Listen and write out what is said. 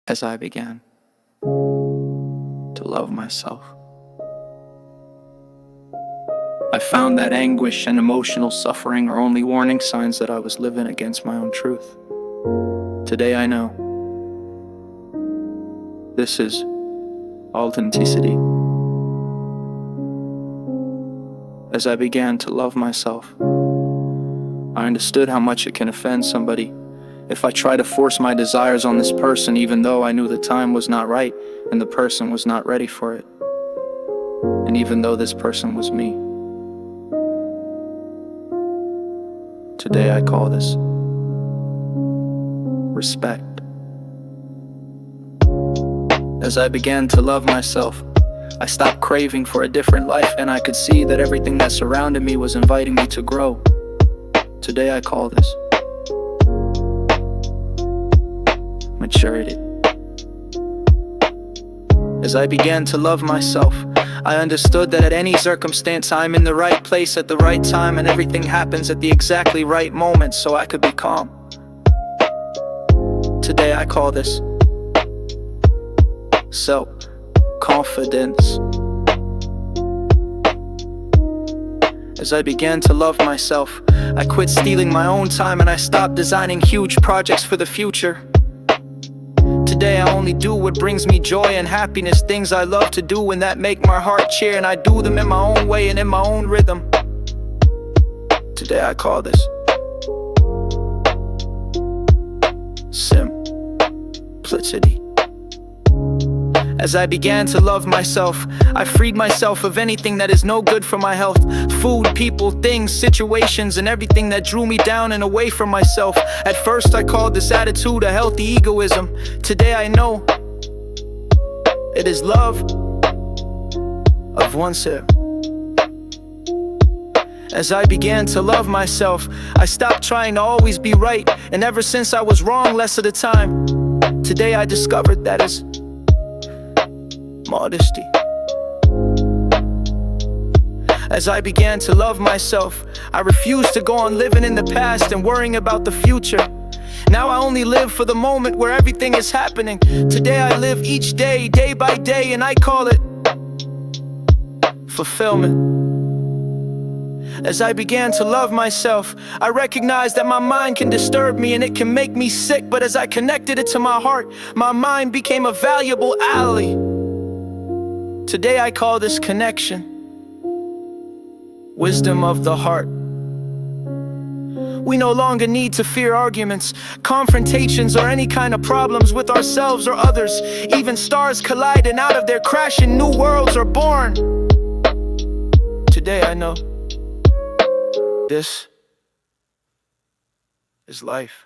as I began to love myself. I found that anguish and emotional suffering are only warning signs that I was living against my own truth. Today I know this is authenticity. As I began to love myself, I understood how much it can offend somebody if I try to force my desires on this person, even though I knew the time was not right and the person was not ready for it. And even though this person was me. Today I call this respect. As I began to love myself, I stopped craving for a different life, and I could see that everything that surrounded me was inviting me to grow. Today I call this maturity. As I began to love myself, I understood that at any circumstance I'm in the right place at the right time, and everything happens at the exactly right moment so I could be calm. Today I call this self-confidence. As I began to love myself, I quit stealing my own time and I stopped designing huge projects for the future. Today I only do what brings me joy and happiness, things I love to do and that make my heart cheer, and I do them in my own way and in my own rhythm. Today I call this simplicity. As I began to love myself, I freed myself of anything that is no good for my health. Food, people, things, situations, and everything that drew me down and away from myself. At first I called this attitude a healthy egoism. Today I know it is love of oneself. As I began to love myself, I stopped trying to always be right, and ever since I was wrong less of the time, today I discovered that is modesty. As I began to love myself, I refused to go on living in the past and worrying about the future. Now I only live for the moment where everything is happening. Today I live each day, day by day, and I call it fulfillment. As I began to love myself, I recognized that my mind can disturb me and it can make me sick, but as I connected it to my heart, my mind became a valuable ally. Today I call this connection wisdom of the heart. We no longer need to fear arguments, confrontations, or any kind of problems with ourselves or others. Even stars collide, and out of their crashing, new worlds are born. Today I know this is life.